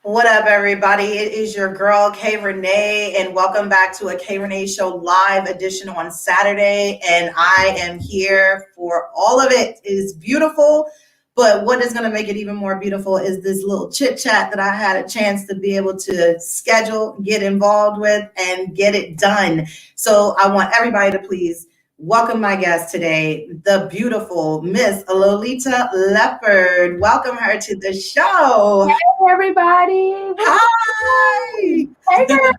What up, everybody? It is your girl, K Rene, and welcome back to a K Rene Show live edition on Saturday. And I am here for all of it. It is beautiful, but what is going to make it even more beautiful is this little chit chat that I had a chance to be able to schedule, get involved with, and get it done. So I want everybody to please welcome my guest today, the beautiful Miss Lolita Leopard. Welcome her to the show. Hey, everybody. Hi. Hey, girl.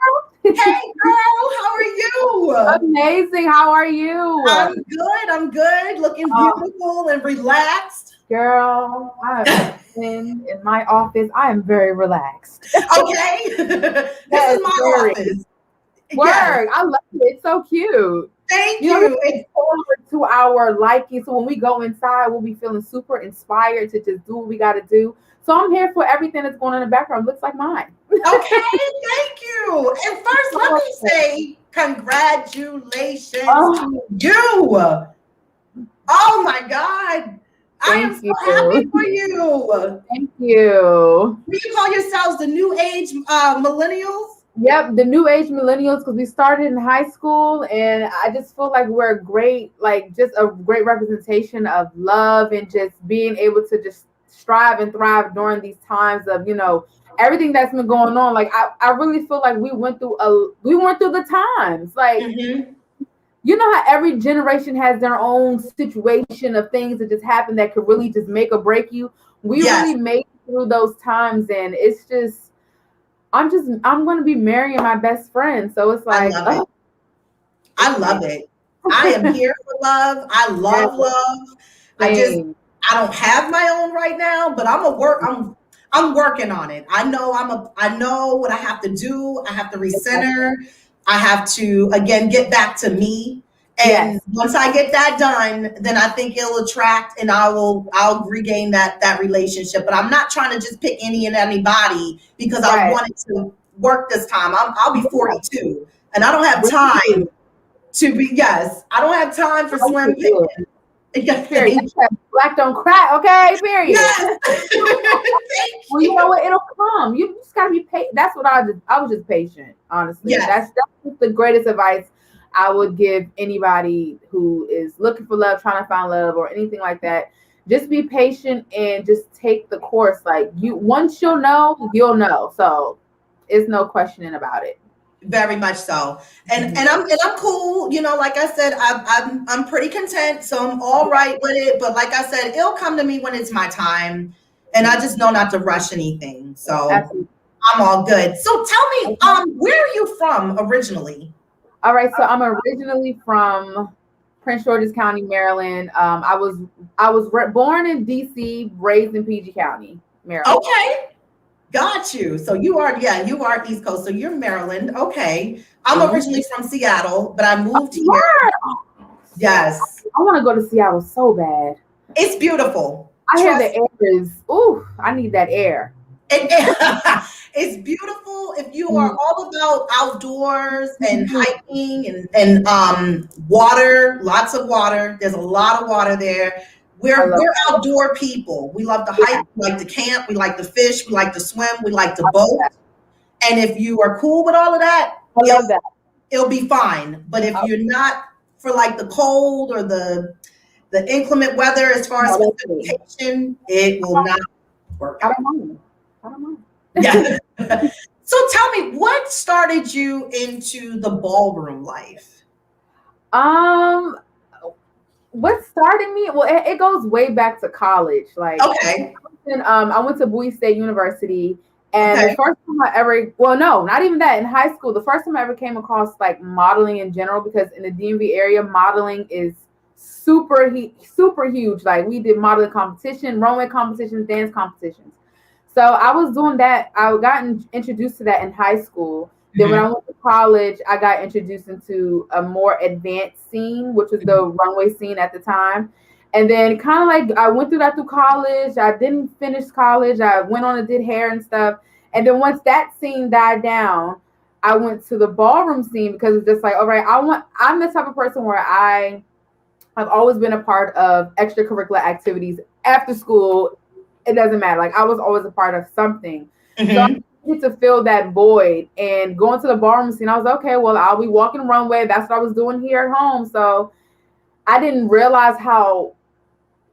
Hey, girl. How are you? Amazing. How are you? I'm good. I'm good. Looking beautiful and relaxed. Girl, I have been in my office. I am very relaxed. Okay. This is my office. Word. Yes. I love it. It's so cute. Thank you. It's over to our liking. So when we go inside, we'll be feeling super inspired to just do what we got to do. So I'm here for everything that's going on in the background. Looks like mine. Okay, thank you. And first, let me say congratulations to you. Oh my God. I am so happy for you. Thank you. Do you call yourselves the new age millennials? Yep, the new age millennials, because we started in high school, and I just feel like we're a great, just a great representation of love and just being able to just strive and thrive during these times of, everything that's been going on. Like I really feel like we went through the times. Like you know how every generation has their own situation of things that just happen that could really just make or break you. We really made it through those times, and it's just I'm going to be marrying my best friend. So it's like, I love it. I am here for love. I love love. I don't have my own right now, but I'm working on it. I know what I have to do. I have to recenter. I have to, again, get back to me. And once I get that done, then I think it'll attract and I'll regain that relationship. But I'm not trying to just pick any and anybody because I wanted to work this time. I'll be 42 and I don't have time to be, I don't have time for slim picking. Period. Black don't crack, okay? Period. Yes. Well, you know what? It'll come. You just gotta be patient. That's what I was just patient, honestly. That's the greatest advice I would give anybody who is looking for love, trying to find love, or anything like that. Just be patient and just take the course. Like once you'll know. So it's no questioning about it. Very much so, and I'm cool. Like I said, I'm pretty content, so I'm all right with it. But like I said, it'll come to me when it's my time, and I just know not to rush anything. So I'm all good. So tell me, where are you from originally? All right, so I'm originally from Prince George's County, Maryland. I was born in DC, raised in PG County, Maryland. Okay. Got you. So you are East Coast. So you're Maryland. Okay. I'm originally from Seattle, but I moved here. Yes. I want to go to Seattle so bad. It's beautiful. I hear the air is, I need that air. It's beautiful if you are all about outdoors and hiking and water, lots of water. There's a lot of water there. We're outdoor people. We love to hike, we like to camp, we like to fish, we like to swim, we like to boat. And if you are cool with all of that, it'll be fine. But if you're not for like the cold or the inclement weather as far as precipitation, it will not work. I don't know. Yeah. So tell me, what started you into the ballroom life? What started me? Well, it goes way back to college. Like, I went to Bowie State University, and the first time I ever, not even that, in high school, the first time I ever came across like modeling in general, because in the DMV area, modeling is super huge. Like, we did modeling competition, runway competitions, dance competitions. So I was doing that. I got introduced to that in high school. Then when I went to college, I got introduced into a more advanced scene, which was the runway scene at the time. And then kind of like I went through that through college. I didn't finish college. I went on and did hair and stuff. And then once that scene died down, I went to the ballroom scene because it's just like, all right, I'm the type of person where I've always been a part of extracurricular activities after school. It doesn't matter. Like, I was always a part of something. So needed to fill that void, and going to the ballroom scene, I was like, okay, well, I'll be walking runway. That's what I was doing here at home. So I didn't realize how,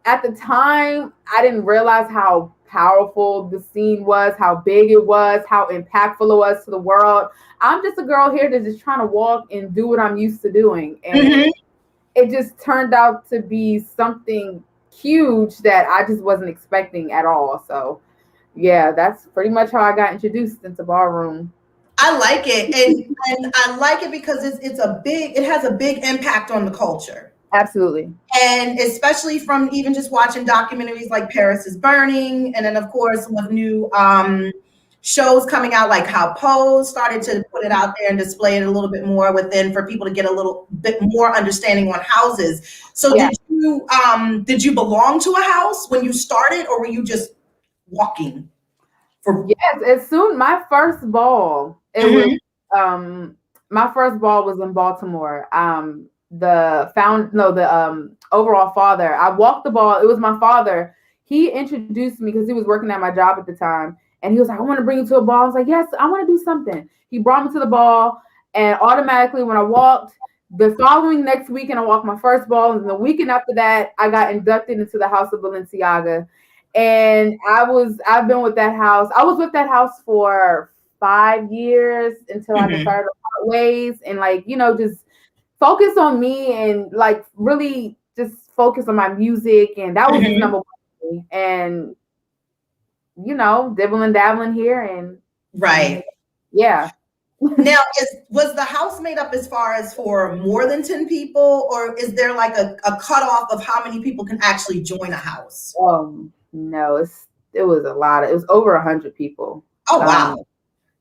at the time, I didn't realize how powerful the scene was, how big it was, how impactful it was to the world. I'm just a girl here that's just trying to walk and do what I'm used to doing. And it just turned out to be something huge that I just wasn't expecting at all. So yeah, that's pretty much how I got introduced into ballroom. I like it. And I like it because it has a big impact on the culture. Absolutely. And especially from even just watching documentaries like Paris is Burning, and then of course with new shows coming out, like how Pose started to put it out there and display it a little bit more within, for people to get a little bit more understanding on houses. So yeah. Did you belong to a house when you started, or were you just walking? Yes, as soon my first ball, my first ball was in Baltimore. The overall father, I walked the ball. It was my father. He introduced me because he was working at my job at the time. And he was like, I want to bring you to a ball. I was like, yes, I want to do something. He brought me to the ball. And automatically when I walked, the following next weekend, I walked my first ball. And the weekend after that, I got inducted into the House of Balenciaga. And I've been with that house. I was with that house for 5 years until I decided to part ways and just focus on me and really just focus on my music. And that was just number one. And dibbling dabbling here and right. Yeah. Now, was the house made up as far as for more than 10 people, or is there like a cutoff of how many people can actually join a house? No, it was a lot. It was over 100 people. Oh wow.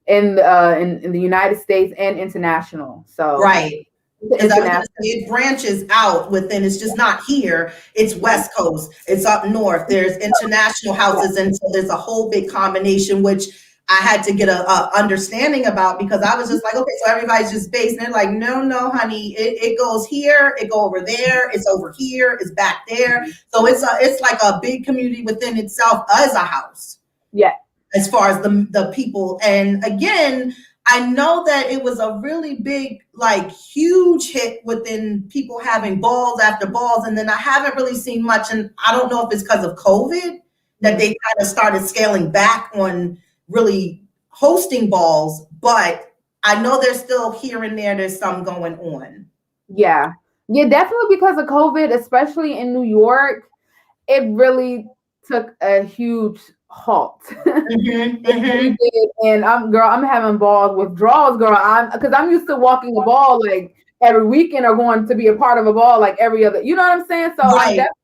In the United States and international. So right. It branches out within. It's just not here. It's West Coast. It's up north. There's international houses, and so there's a whole big combination, which I had to get a understanding about, because I was just like, okay, so everybody's just based. And they're like, no, honey, it goes here, it go over there, it's over here, it's back there. So it's like a big community within itself as a house. Yeah. As far as the people, and again, I know that it was a really big, huge hit within people having balls after balls. And then I haven't really seen much. And I don't know if it's because of COVID that they kind of started scaling back on really hosting balls. But I know there's still here and there's some going on. Yeah. Yeah, definitely because of COVID, especially in New York, it really took a huge halt. And I'm having ball withdrawals, girl. Because I'm used to walking the ball every weekend, or going to be a part of a ball every other. You know what I'm saying? So right. I'm definitely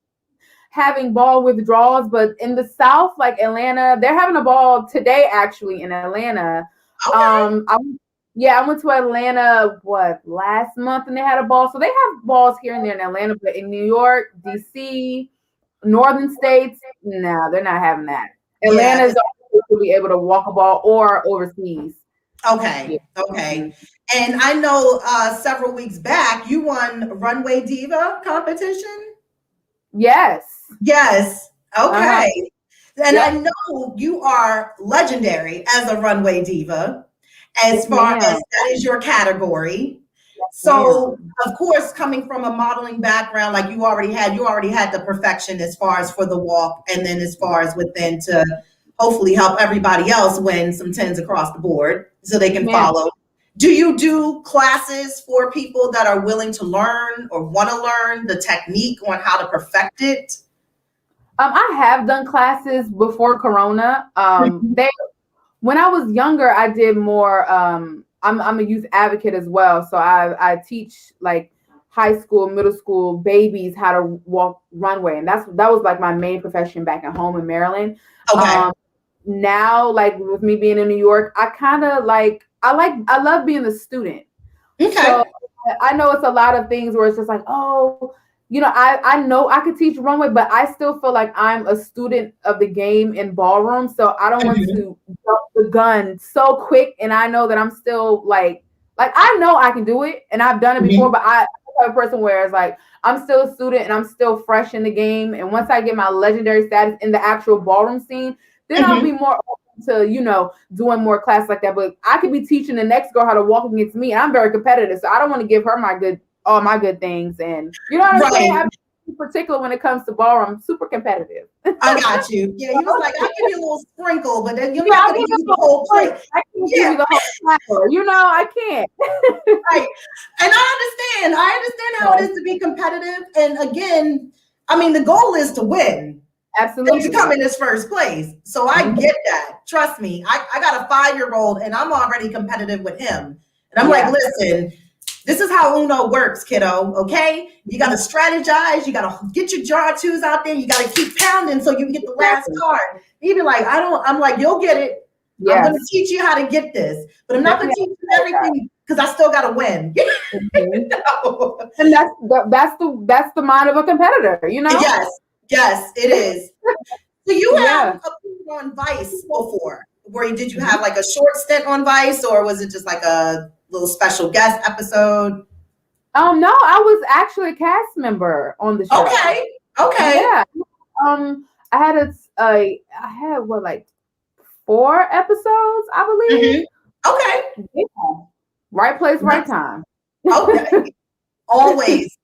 having ball withdrawals. But in the South, like Atlanta, they're having a ball today actually in Atlanta. Okay. I went to Atlanta last month, and they had a ball. So they have balls here and there in Atlanta, but in New York, DC, northern states, no, they're not having that. Atlanta's to be able to walk a ball or overseas. Okay. Yeah. Okay. And I know several weeks back you won Runway Diva competition. Yes. Okay. And I know you are legendary as a runway diva, as far as that is your category. So of course, coming from a modeling background, you already had the perfection as far as for the walk, and then as far as within to hopefully help everybody else win some 10s across the board so they can follow. Do you do classes for people that are willing to learn or want to learn the technique on how to perfect it? I have done classes before Corona. When I was younger, I did more. I'm a youth advocate as well, so I teach high school, middle school babies how to walk runway, and that was my main profession back at home in Maryland. Okay. Now, with me being in New York, I kind of I love being the student. Okay. So I know it's a lot of things where it's just I know I could teach runway, but I still feel like I'm a student of the game in ballroom. So I don't want to jump the gun so quick. And I know that I'm still I know I can do it, and I've done it before, but I'm a person where it's I'm still a student and I'm still fresh in the game. And once I get my legendary status in the actual ballroom scene, then I'll be more open to, you know, doing more class like that. But I could be teaching the next girl how to walk against me, and I'm very competitive, so I don't want to give her all my good things. And you know what I'm saying? I'm particular when it comes to ballroom. I'm super competitive. I got you. Yeah, he was like, I'll give you a little sprinkle, but then you're not going to give you the whole plate. I can't give you the whole flower. You know, I can't. Right. And I understand how it is to be competitive. And again, I mean, the goal is to win. Absolutely. And to come in this first place. So I get that. Trust me. I got a 5-year-old and I'm already competitive with him. And I'm like, listen, this is how Uno works, kiddo. Okay. You got to strategize. You got to get your jar twos out there. You got to keep pounding so you can get the last card. He'd be like, I'm like, you'll get it. Yes. I'm going to teach you how to get this, but I'm not going to teach you everything because I still got to win. You know? And that's the mind of a competitor, you know? Yes, it is. So you have appeared on Vice before. Did you have like a short stint on Vice, or was it just like a little special guest episode? No, I was actually a cast member on the show. Okay. Yeah. I had like 4 episodes, I believe. Okay. Yeah. Right place, right time. Okay. Always.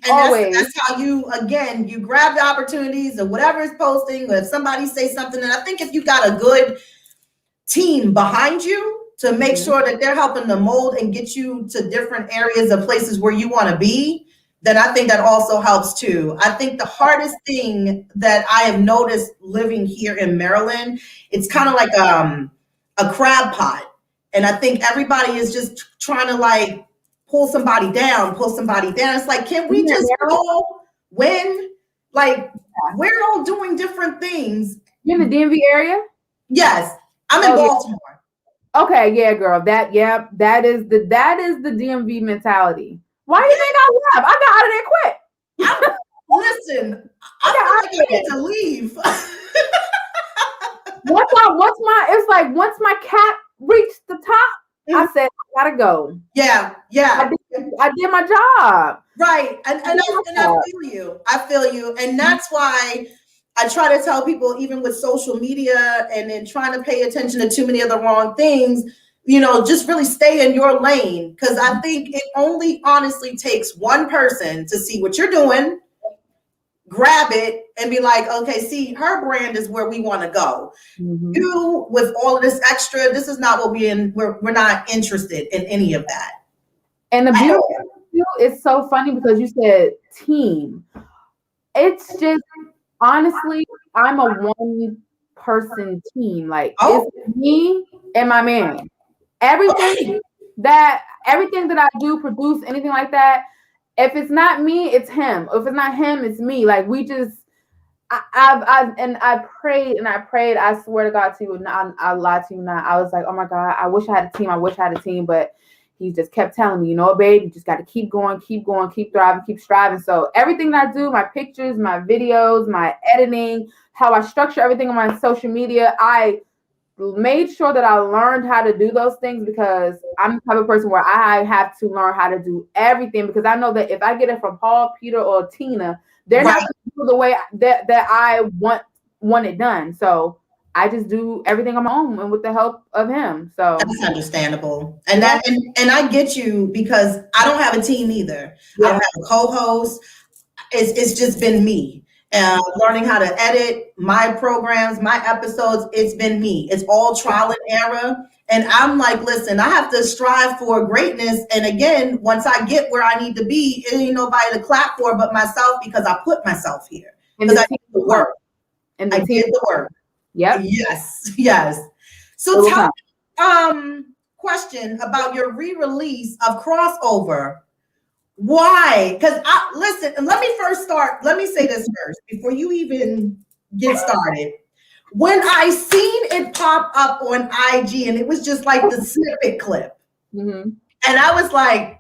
And that's how you grab the opportunities or whatever is posting, or if somebody says something. And I think if you got a good team behind you to make sure that they're helping to mold and get you to different areas of places where you want to be, then I think that also helps too. I think the hardest thing that I have noticed living here in Maryland, it's kind of like a crab pot. And I think everybody is just trying to like pull somebody down. It's like, can we just all win? Like, we're all doing different things. You in the DMV area? Yes. I'm in Baltimore. Yeah. Okay, yeah, girl. That is the DMV mentality. Why do you think I left? I got out of there quick. Listen, I feel like I need to leave. Once my cat reached the top, I said, I gotta go. Yeah. I did my job. Right. And I feel you. And that's why I try to tell people, even with social media and then trying to pay attention to too many of the wrong things, you know, just really stay in your lane. Because I think it only honestly takes one person to see what you're doing, grab it, and be like, okay, see, her brand is where we want to go. You, with all of this extra, this is not what we're not interested in any of that. And the beautiful thing is so funny because you said team. It's just, honestly, I'm a one-person team. Like, it's me and my man. Everything that I do, produce, anything like that, if it's not me, it's him. If it's not him, it's me. Like, we just, I prayed. I swear to God to you, I lied to you not. I was like, oh my God, I wish I had a team. But he just kept telling me, you know what, babe, you just got to keep going, keep thriving, keep striving. So everything that I do, my pictures, my videos, my editing, how I structure everything on my social media, I made sure that I learned how to do those things because I'm the type of person where I have to learn how to do everything because I know that if I get it from Paul, Peter, or Tina, they're not going to do the way that I want it done. So I just do everything on my own and with the help of him. So that's understandable. And and I get you because I don't have a team either. I don't have a co-host. It's just been me. Learning how to edit my programs, my episodes, it's been me. It's all trial and error. And I'm like, listen, I have to strive for greatness. And again, once I get where I need to be, it ain't nobody to clap for but myself because I put myself here. Because I did the work. And I did the work. Yep. Yes. So tell me, question about your re-release of Crossover. Why? Because listen, and let me say this first before you even get started. When I seen it pop up on IG and it was just like the snippet clip, and I was like,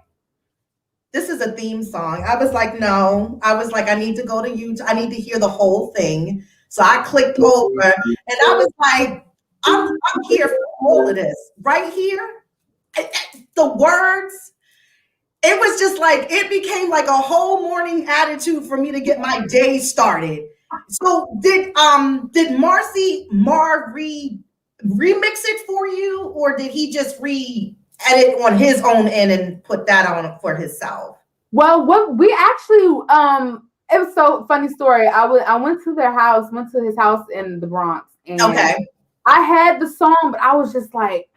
this is a theme song. I was like, no. I was like, I need to go to YouTube. I need to hear the whole thing. So I clicked over and I was like, I'm here for all of this. Right here, the words, it was just like, it became like a whole morning attitude for me to get my day started. So did Marie remix it for you, or did he just re-edit on his own end and put that on for himself? Well, what we actually it was so funny story. I went to his house in the Bronx, and I had the song, but I was just like,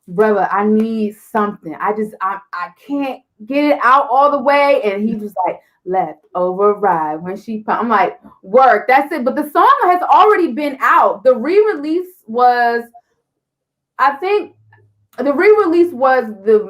brother, I need something. I can't get it out all the way. And he was like, left override when she I'm like, work, that's it. But the song has already been out. The re-release was, I think the re-release was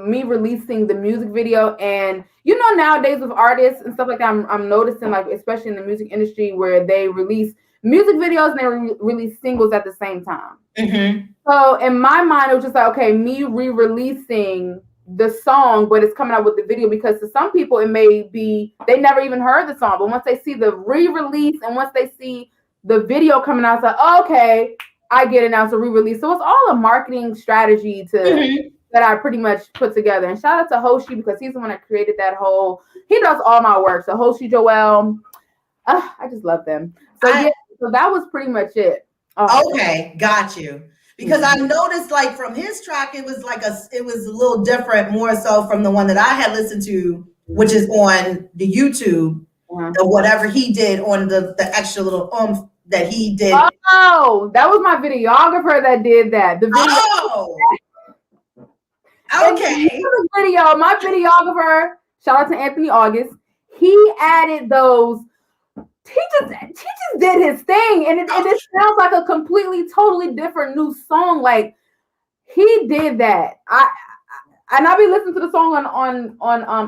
me releasing the music video. And you know, nowadays with artists and stuff like that, I'm noticing, like, especially in the music industry, where they release music videos and they release singles at the same time. Mm-hmm. So in my mind, it was just like, okay, me re-releasing the song, but it's coming out with the video, because to some people it may be they never even heard the song, but once they see the re-release and once they see the video coming out, it's like, oh, okay, I get it now. It's a re-release. So it's all a marketing strategy that I pretty much put together. And shout out to Hoshi, because he's the one that created that whole. He does all my work. So Hoshi, Joel, I just love them. So so that was pretty much it. Okay, got you. Because I noticed, like, from his track, it was a little different, more so from the one that I had listened to, which is on the YouTube, or whatever he did on the extra little that he did. Oh, that was my videographer that did that. The video. Okay. The video, my videographer, shout out to Anthony August, he added those. He just did his thing, and it sounds like a completely, totally different new song. Like, he did that. I'll be listening to the song on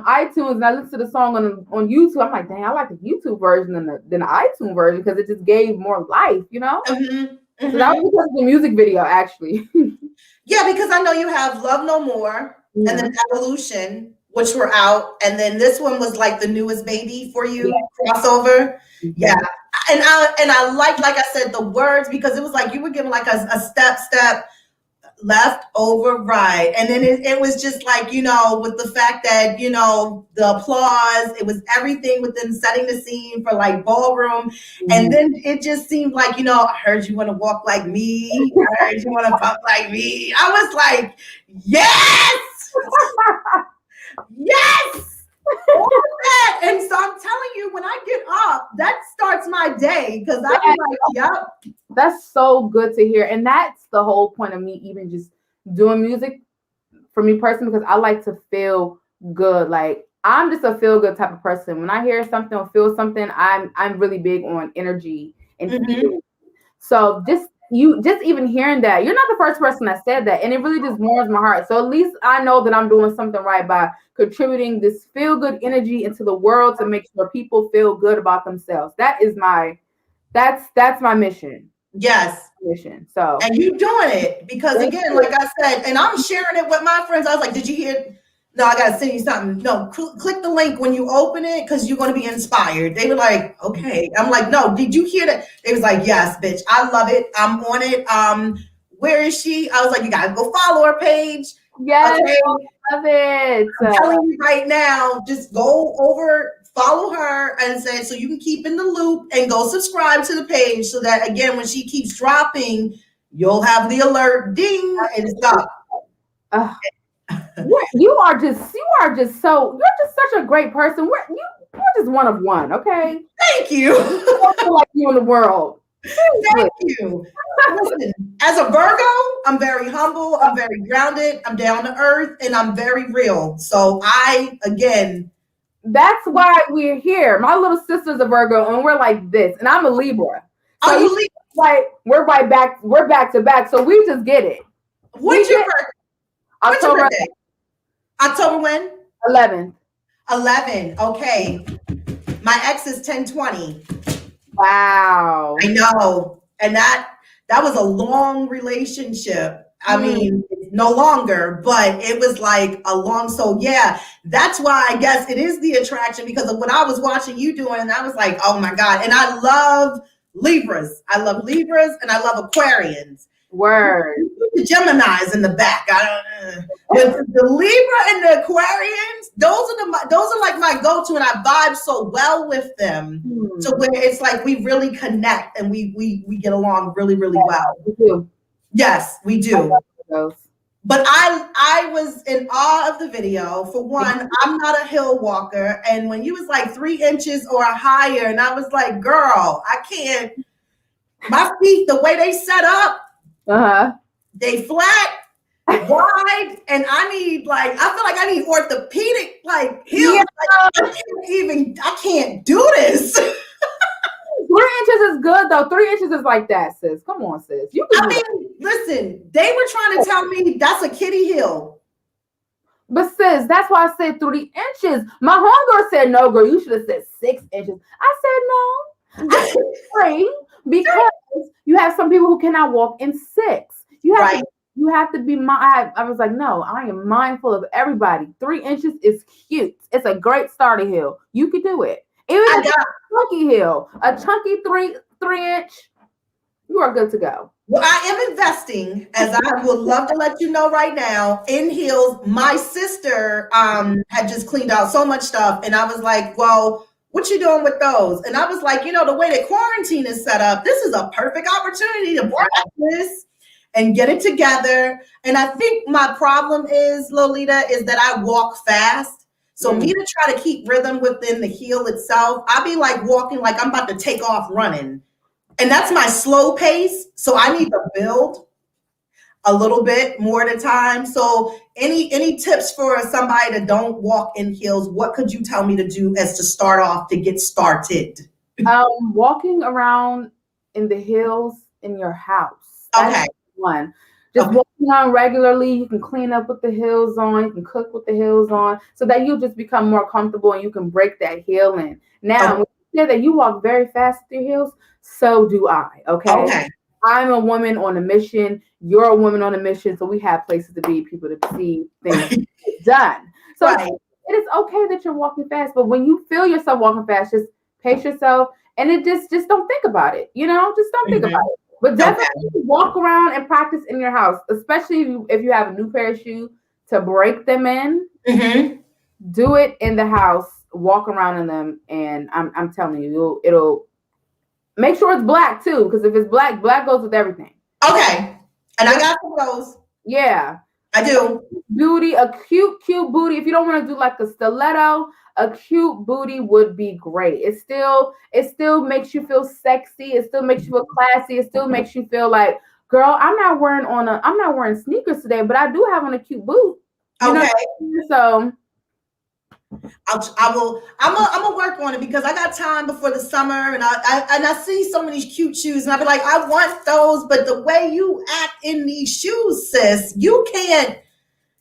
iTunes, and I listen to the song on YouTube. I'm like, dang, I like the YouTube version than the iTunes version, because it just gave more life, you know. Mm-hmm. So that was because of the music video, actually. Yeah, because I know you have Love No More and then Evolution, which were out, and then this one was like the newest baby for you, crossover. Yeah, and I like I said, the words, because it was like you were giving like a step left over right, and then it was just like, you know, with the fact that, you know, the applause, it was everything within setting the scene for like ballroom, and then it just seemed like, you know, I heard you want to walk like me, I heard you want to pump like me. I was like, yes. Yes. All that. And so I'm telling you, when I get up, that starts my day, because I'm like, yep. That's so good to hear. And that's the whole point of me even just doing music for me personally, because I like to feel good. Like, I'm just a feel good type of person. When I hear something or feel something, I'm really big on energy and feeling. So just even hearing that, you're not the first person that said that, and it really just warms my heart. So at least I know that I'm doing something right by contributing this feel good energy into the world to make sure people feel good about themselves. That's my mission. Yes. Mission. So, and you doing it, because again, like I said, and I'm sharing it with my friends. I was like, did you hear? No, I gotta send you something. No, click the link when you open it, because you're gonna be inspired. They were like, okay. I'm like, no, did you hear that? They was like, yes, bitch, I love it. I'm on it. Where is she? I was like, you gotta go follow her page. Yes, okay. I love it. I'm telling you right now, just go over, follow her, and say, so you can keep in the loop, and go subscribe to the page, so that again, when she keeps dropping, you'll have the alert ding and stop. You are just such a great person. You're just one of one. Okay. Thank you. Like you in the world. Thank you. Listen, as a Virgo, I'm very humble. I'm very grounded. I'm down to earth, and I'm very real. So that's why we're here. My little sister's a Virgo, and we're like this, and I'm a Libra. So you Libra? Like we're back to back. So we just get it. What's your birthday? October. October when? 11th. 11. Okay. My ex is 10/20. Wow. I know. And that was a long relationship. I mean, no longer, but it was like a long, so yeah, that's why I guess it is the attraction, because of what I was watching you doing, and I was like, oh my God. And I love Libras. I love Libras, and I love Aquarians. Word. The Geminis in the back. But the Libra and the Aquarians, those are like my go-to, and I vibe so well with them, to where it's like we really connect, and we get along really, really well. We do. Yes, we do. But I was in awe of the video. For one, I'm not a hill walker. And when you was like 3 inches or higher, and I was like, girl, I can't. My feet, the way they set up, they flat, wide, and I feel like I need orthopedic heels. Yeah. I can't do this. 3 inches is good though. 3 inches is like that, sis. Come on, sis. Listen, they were trying to tell me that's a kiddie heel. But sis, that's why I said 3 inches. My homegirl said, no, girl, you should have said 6 inches. I said, no. I said 3 because you have some people who cannot walk in 6. You have to be, I was like, no, I am mindful of everybody. 3 inches is cute. It's a great starter heel. You could do it. Even a chunky heel, a chunky 3 inch, you are good to go. Well, I am investing, as I would love to let you know right now, in heels. My sister had just cleaned out so much stuff, and I was like, well, what you doing with those? And I was like, the way that quarantine is set up, this is a perfect opportunity to practice and get it together. And I think my problem is, Lolita, is that I walk fast. So me to try to keep rhythm within the heel itself, I'll be like walking like I'm about to take off running. And that's my slow pace. So I need to build a little bit more at a time. So any tips for somebody that don't walk in heels? What could you tell me to do as to start off to get started? Walking around in the heels in your house. Okay. One. Just walking on regularly, you can clean up with the heels on, you can cook with the heels on, so that you'll just become more comfortable and you can break that heel in. Now, when you say that you walk very fast with your heels, so do I, okay? I'm a woman on a mission, you're a woman on a mission, so we have places to be, people to see things done. So it is okay that you're walking fast, but when you feel yourself walking fast, just pace yourself, and it just don't think about it, just don't think about it. But definitely walk around and practice in your house, especially if you have a new pair of shoes to break them in. Do it in the house, walk around in them, and I'm telling you, it'll make sure it's black too, because if it's black goes with everything. Okay, and I got some of those. Yeah, I do. Booty, a cute booty. If you don't want to do like a stiletto, a cute booty would be great. It still makes you feel sexy. It still makes you feel classy. It still makes you feel like, girl, I'm not wearing sneakers today, but I do have on a cute boot. Okay. So I'm gonna work on it because I got time before the summer, and I see so many cute shoes, and I be like, I want those, but the way you act in these shoes, sis, you can't.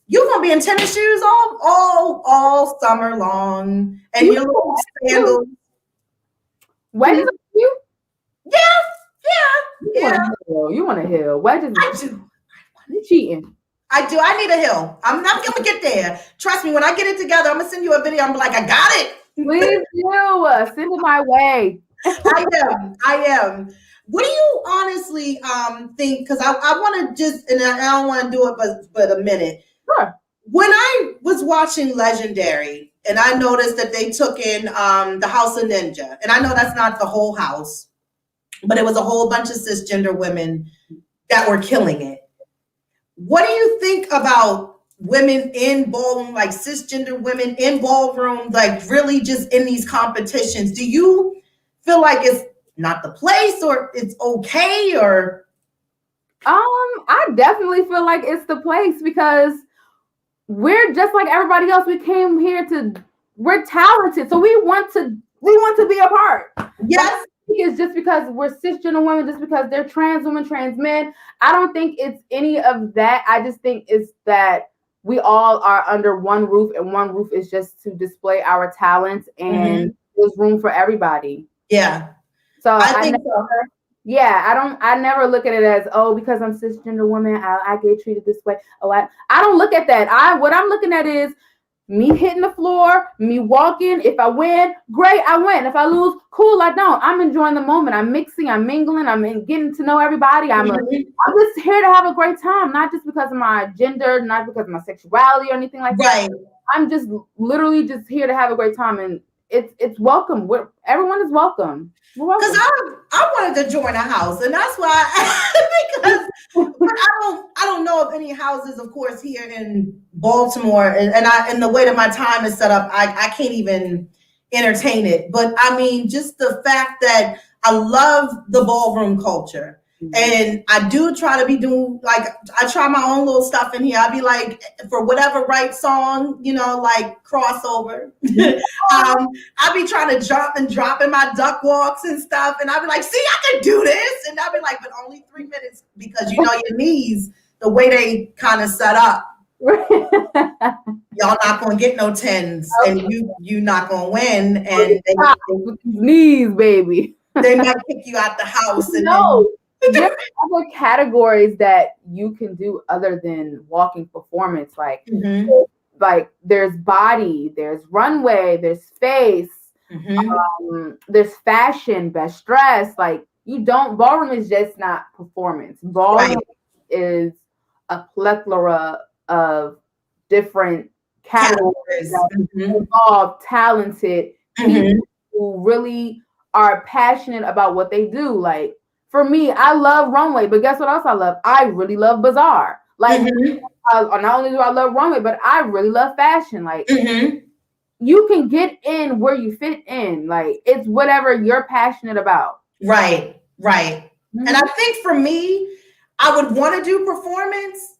You're gonna be in tennis shoes all summer long, and your little sandals. Wedges are cute. Yeah. You want a heel? Wedges? I do. You cheating? I do. I need a heel. I'm not gonna get there. Trust me. When I get it together, I'm gonna send you a video. I'm like, I got it. Please do. Send it my way. I am. What do you honestly think? Because I want to just, and I don't want to do it, but a minute. Sure. When I was watching Legendary, and I noticed that they took in the House of Ninja, and I know that's not the whole house, but it was a whole bunch of cisgender women that were killing it. What do you think about women in ballroom, like cisgender women in ballroom, like really just in these competitions? Do you feel like it's not the place, or it's okay, or? I definitely feel like it's the place, because we're just like everybody else. We came here we're talented, so we want to be a part. Yes. It's just because we're cisgender women, just because they're trans women, trans men. I don't think it's any of that. I just think it's that we all are under one roof, and one roof is just to display our talents, and there's room for everybody. Yeah. So I never look at it as, oh, because I'm cisgender woman, I get treated this way. Oh, I don't look at that. What I'm looking at is me hitting the floor, me walking. If I win, great, I win. If I lose, cool, I don't. I'm enjoying the moment. I'm mixing, I'm mingling, I'm getting to know everybody. I'm just here to have a great time, not just because of my gender, not because of my sexuality or anything like that. I'm just literally just here to have a great time. And it's welcome. Everyone is welcome. Because I wanted to join a house, and that's why because I don't know of any houses, of course, here in Baltimore, and the way that my time is set up, I can't even entertain it. But I mean, just the fact that I love the ballroom culture. And I do try to be doing, like, I try my own little stuff in here. I'll be like, for whatever right song, you know, like crossover. I'll be trying to jump and drop in my duck walks and stuff. And I'll be like, see, I can do this. And I'll be like, but only 3 minutes, because you know your knees, the way they kind of set up. Y'all not gonna get no 10s, and you not gonna win. And knees, baby. They might kick you out the house. And no. There are other categories that you can do other than walking performance. Like, like there's body, there's runway, there's face, there's fashion, best dress. Like, ballroom is just not performance. Ballroom is a plethora of different categories that involve talented people who really are passionate about what they do. Like, for me, I love runway, but guess what else I love? I really love bazaar. Like, not only do I love runway, but I really love fashion. Like, you can get in where you fit in. Like, it's whatever you're passionate about. Right. And I think for me, I would want to do performance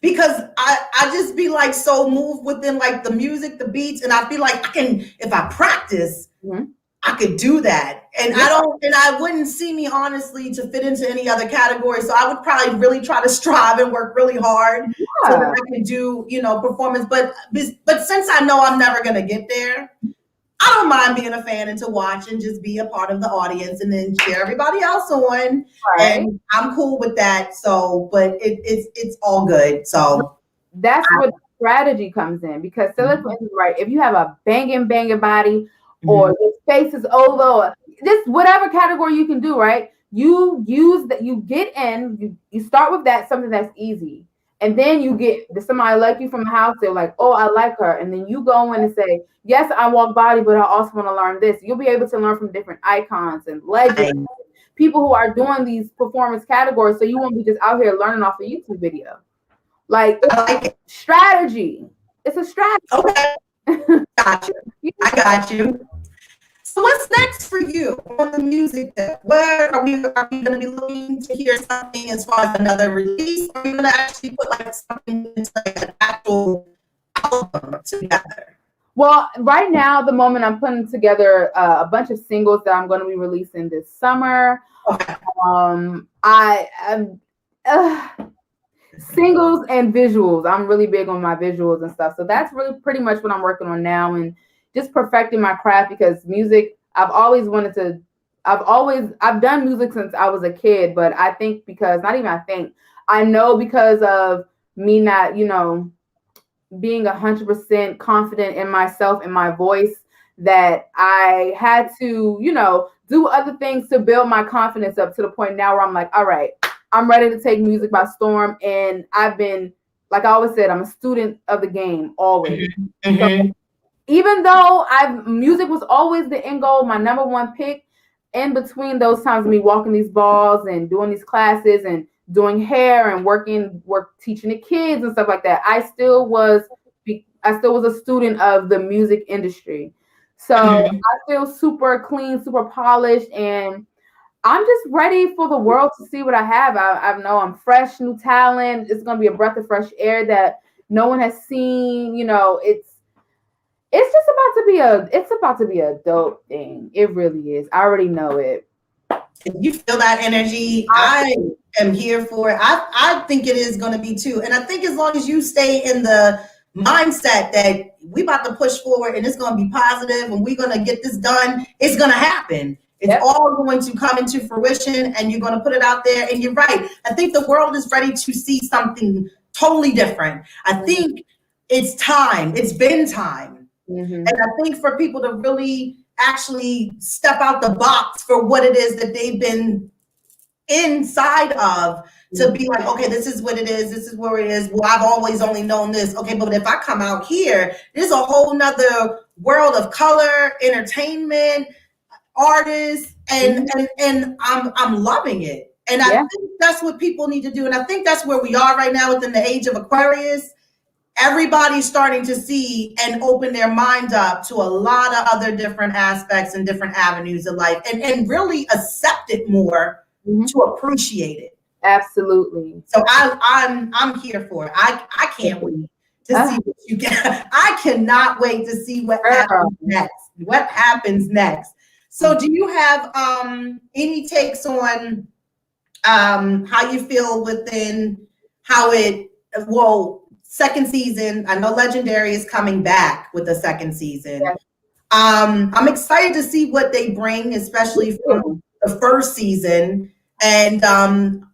because I just be like so moved within like the music, the beats, and I feel like I can, if I practice, I could do that. And I wouldn't see me honestly to fit into any other category. So I would probably really try to strive and work really hard so that I can do, you know, performance. But since I know I'm never going to get there, I don't mind being a fan and to watch and just be a part of the audience and then cheer everybody else on. And I'm cool with that. So, but it's all good. So that's where the strategy comes in, because Silicon is right. If you have a banging body, or your face is oval, or just whatever category you can do, right? You use that, you get in, you start with that, something that's easy. And then you get somebody like you from the house, they're like, oh, I like her. And then you go in and say, yes, I walk body, but I also want to learn this. You'll be able to learn from different icons and legends, people who are doing these performance categories. So you won't be just out here learning off a YouTube video. Like, strategy. It's a strategy. Okay. Gotcha. I got you. So what's next for you on the music? Where are we going to be looking to hear something as far as another release? Or are we going to actually put like something into like an actual album together? Well, right now, the moment I'm putting together a bunch of singles that I'm going to be releasing this summer. Okay. I am singles and visuals. I'm really big on my visuals and stuff. So that's really pretty much what I'm working on now, and just perfecting my craft, because music, I've done music since I was a kid, but I know because of me not, being 100% confident in myself and my voice, that I had to, do other things to build my confidence up to the point now where I'm like, all right, I'm ready to take music by storm. And I've been, like I always said, I'm a student of the game always. So even though music was always the end goal, my number one pick, in between those times of me walking these balls and doing these classes and doing hair and teaching the kids and stuff like that, I still was a student of the music industry. So I feel super clean, super polished, and I'm just ready for the world to see what I have. I know I'm fresh, new talent. It's going to be a breath of fresh air that no one has seen. It's just about to be a dope thing. It really is. I already know it. You feel that energy. I am here for it. I think it is going to be too. And I think as long as you stay in the mindset that we about to push forward and it's going to be positive and we're going to get this done, it's going to happen. It's all going to come into fruition, and you're going to put it out there. And you're right. I think the world is ready to see something totally different. I think it's time. It's been time. And I think for people to really actually step out the box for what it is that they've been inside of, to be like, okay, this is what it is. This is where it is. Well, I've always only known this. Okay, but if I come out here, there's a whole nother world of color, entertainment, artists, and I'm loving it. And I think that's what people need to do. And I think that's where we are right now within the age of Aquarius. Everybody's starting to see and open their mind up to a lot of other different aspects and different avenues of life, and really accept it more, to appreciate it. Absolutely. So I'm here for it. I can't wait to see what you get. I cannot wait to see what happens next. What happens next? So do you have any takes on how you feel within how it, second season? I know Legendary is coming back with the second season. Yes. I'm excited to see what they bring, especially from the first season, and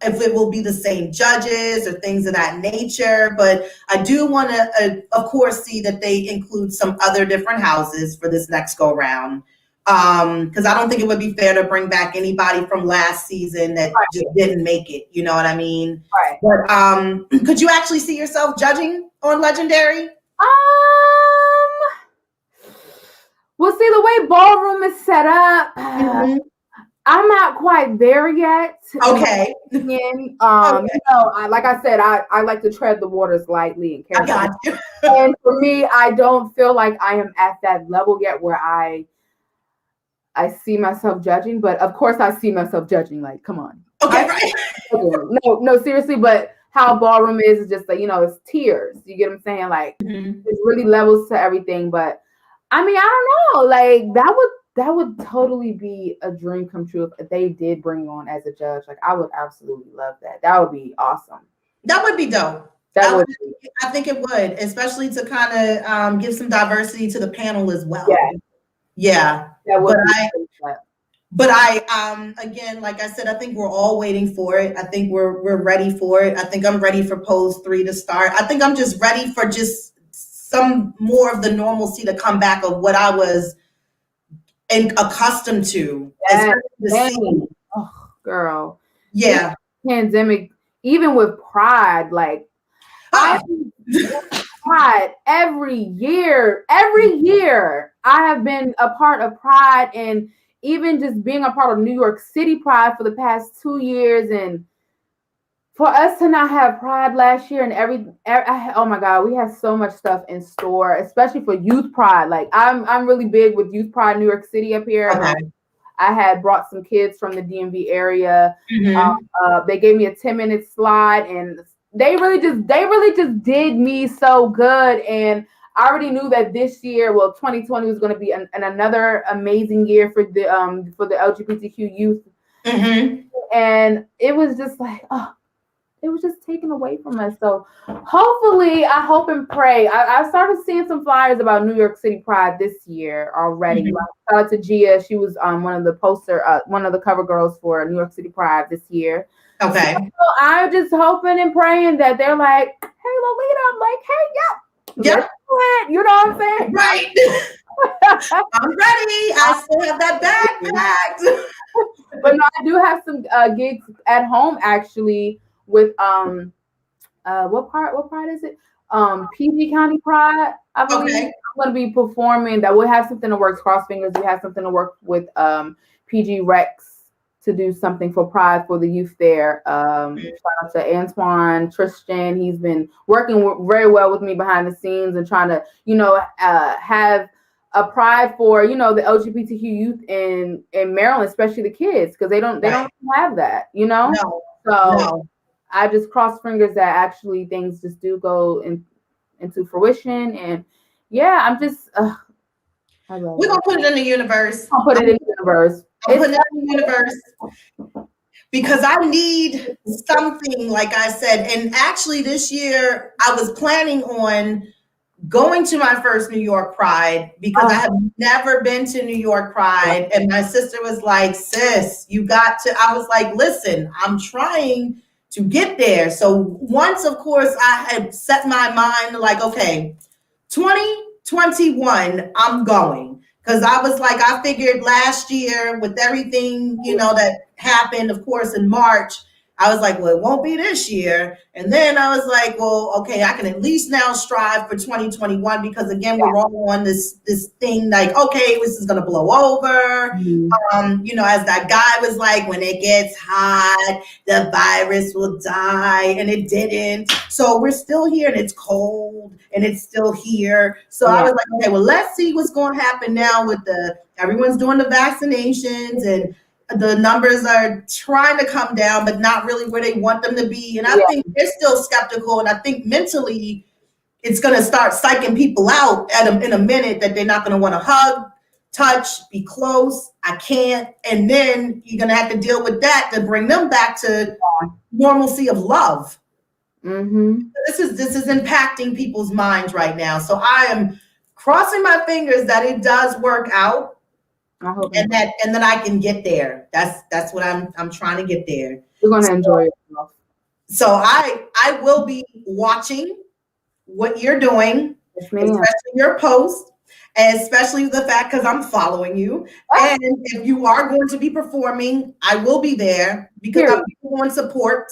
if it will be the same judges or things of that nature. But I do want to, of course, see that they include some other different houses for this next go round. Because I don't think it would be fair to bring back anybody from last season that just didn't make it. You know what I mean? Right. But could you actually see yourself judging on Legendary? Well, see, the way Ballroom is set up, I'm not quite there yet. Okay. You know, like I said, I like to tread the waters lightly and carefully. I got you. And for me, I don't feel like I am at that level yet where I see myself judging, but of course I see myself judging. Like, come on. Okay, right. No, seriously. But how Ballroom is just like, it's tiers. You get what I'm saying? Like, it's really levels to everything. But I mean, I don't know. Like, that would totally be a dream come true if they did bring you on as a judge. Like, I would absolutely love that. That would be awesome. That would be dope. I think it would, especially to kind of give some diversity to the panel as well. Yeah. But I again, like I said, I think we're all waiting for it. I think we're ready for it. I think I'm ready for Pose 3 to start. I think I'm just ready for just some more of the normalcy to come back of what I was accustomed to. Oh, girl. Yeah. Pandemic, even with Pride, like Pride every year I have been a part of Pride, and even just being a part of New York City Pride for the past 2 years, and for us to not have Pride last year and oh my God, we have so much stuff in store, especially for Youth Pride. Like I'm really big with Youth Pride New York City up here. Okay. I had brought some kids from the DMV area. They gave me a 10-minute slide, and they really just did me so good. And I already knew that this year, 2020 was going to be another amazing year for the LGBTQ youth. And it was just like, it was just taken away from us. So hopefully, I hope and pray. I started seeing some flyers about New York City Pride this year already. Shout out to Gia. She was one of the cover girls for New York City Pride this year. Okay. So I'm just hoping and praying that they're like, hey, Lolita. I'm like, hey, yeah. You know what I'm saying? Right. I'm ready. I still have that bag packed. But no, I do have some gigs at home actually with what pride is it? PG County Pride, I believe. Okay. I'm going to be performing. That we'll have something to work. Cross fingers. We have something to work with PG Rex to do something for Pride for the youth there. Shout out to Antoine Tristan. He's been working very well with me behind the scenes and trying to, have a Pride for, the LGBTQ youth in Maryland, especially the kids, because they don't have that, No. So I just cross fingers that actually things just do go into fruition. And yeah, I'm just we're gonna put it in the universe. I'll put it in the universe. I'll put it in the universe because I need something, like I said. And actually this year I was planning on going to my first New York Pride because I have never been to New York Pride. And my sister was like, sis, you got to. I was like, listen, I'm trying to get there. So once, of course, I had set my mind like, okay, 2021, I'm going. Because I was like, I figured last year with everything, that happened, of course, in March, I was like, well, it won't be this year. And then I was like, well, okay, I can at least now strive for 2021 because again, we're all on this thing like, okay, this is gonna blow over. You know, as that guy was like, when it gets hot, the virus will die, and it didn't. So we're still here, and it's cold, and it's still here. So I was like, okay, well, let's see what's going to happen now with everyone's doing the vaccinations, and the numbers are trying to come down, but not really where they want them to be. And I think they're still skeptical, and I think mentally, it's going to start psyching people out in a minute that they're not going to want to hug, touch, be close. I can't. And then you're going to have to deal with that to bring them back to normalcy of love. This is impacting people's minds right now. So I am crossing my fingers that it does work out, and that I can get there. That's what I'm trying to get there. You're going to enjoy yourself. So I will be watching what you're doing, especially your post. And especially the fact because I'm following you. And if you are going to be performing, I will be there because I'm going to support.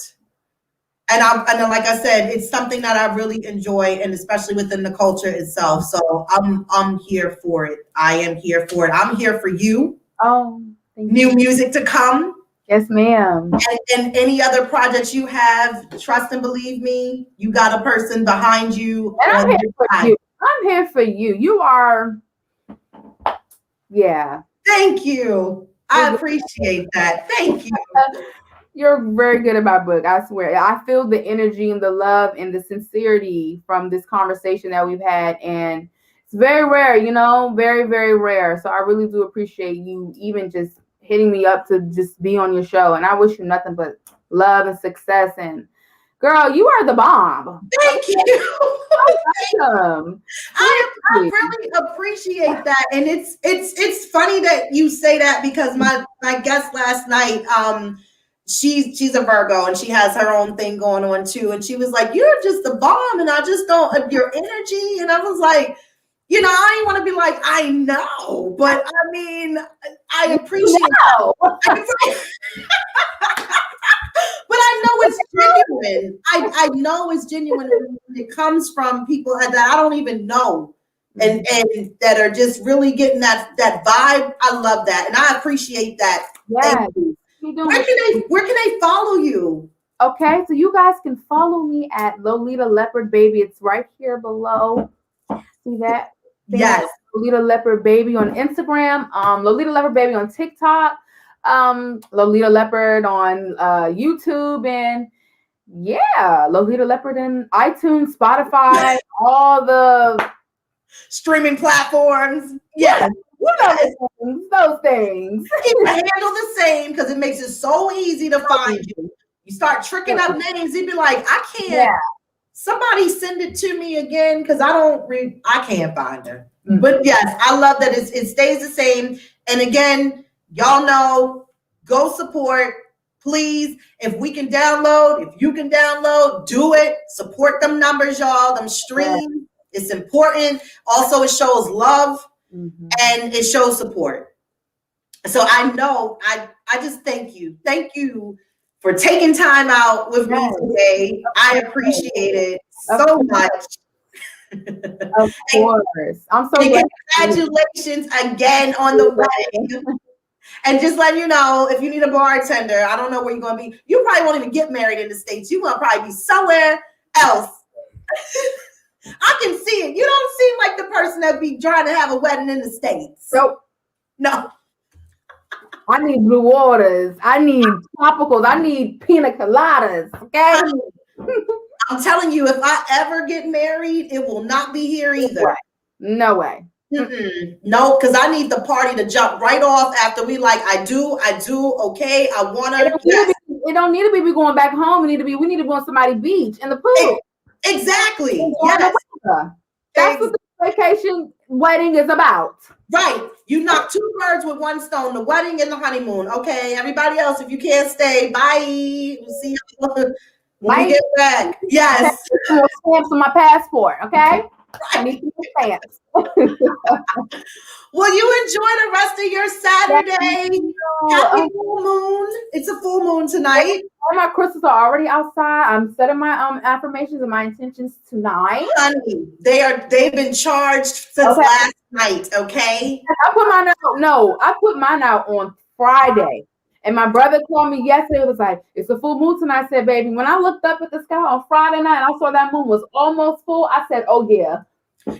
And like I said, it's something that I really enjoy, and especially within the culture itself. So I'm here for it. I am here for it. I'm here for you. Oh, new music to come. Yes, ma'am. And any other projects you have, trust and believe me, you got a person behind you. And I'm here for you. I'm here for you. You are, Thank you. I appreciate that. Thank you. You're very good at my book. I swear. I feel the energy and the love and the sincerity from this conversation that we've had. And it's very rare, you know, very, very rare. So I really do appreciate you even just hitting me up to just be on your show. And I wish you nothing but love and success. And girl, you are the bomb. Thank you. I really appreciate that. And it's funny that you say that because my guest last night, she's a Virgo and she has her own thing going on too. And she was like, you're just the bomb. And I just don't, your energy. And I was like, you know, I didn't want to be like, I know, but I mean, I appreciate it. But I know it's genuine. I know it's genuine when it comes from people that I don't even know and that are just really getting that vibe. I love that. And I appreciate that. Yeah. Where can they follow you? Okay, so you guys can follow me at Lolita Leopard Baby. It's right here below. See that? Yes. Lolita Leopard Baby on Instagram. Lolita Leopard Baby on TikTok. Lolita Leopard on YouTube, and Lolita Leopard in iTunes, Spotify, all the streaming platforms. Yes. Those things. Keep the handle the same because it makes it so easy to find you. You start tricking up names, you'd be like, I can't. Yeah. Somebody send it to me again because I can't find her. But yes, I love that it stays the same. And again, y'all know, go support, please. If we can download, if you can download, do it. Support them numbers, y'all. Them streams. It's important. Also, it shows love and it shows support. So I know, I just thank you. Thank you for taking time out with me today. I appreciate it so much. Of course. I'm so glad. Congratulations again on the wedding. And just letting you know, if you need a bartender, I don't know where you're going to be. You probably won't even get married in the States. You're going to probably be somewhere else. I can see it. You don't seem like the person that be trying to have a wedding in the States. No. I need blue waters. I need tropicals. I need pina coladas. Okay. I'm telling you, if I ever get married, it will not be here either. No way. No, because I need the party to jump right off after we I do, okay, I want to. It don't need to be we going back home. We need to be on somebody's beach in the pool. Exactly. Yes. That's what the vacation wedding is about. Right. You knock two birds with one stone, the wedding and the honeymoon. Okay, everybody else, if you can't stay, bye. We'll see you when we get back. Yes. Stamps on my passport, okay? I need some pants. Well, you enjoy the rest of your Saturday. Happy full moon. It's a full moon tonight. All my crystals are already outside. I'm setting my affirmations and my intentions tonight. Honey, they've been charged since last night, okay? I put mine out on Friday. And my brother called me yesterday. It was like, it's a full moon tonight. I said, baby, when I looked up at the sky on Friday night and I saw that moon was almost full, I said, oh yeah.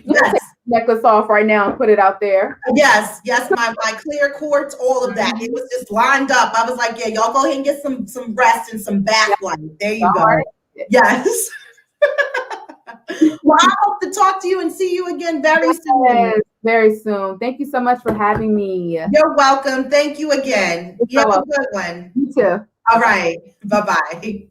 Yes. Necklace off right now and put it out there. Yes, my clear quartz, all of that. It was just lined up. I was like, yeah, y'all go ahead and get some rest and some backlight. There you go. Right. Yes. Well, I hope to talk to you and see you again very soon. Yes, very soon. Thank you so much for having me. You're welcome. Thank you again. You have a good one. You too. All right. Bye-bye.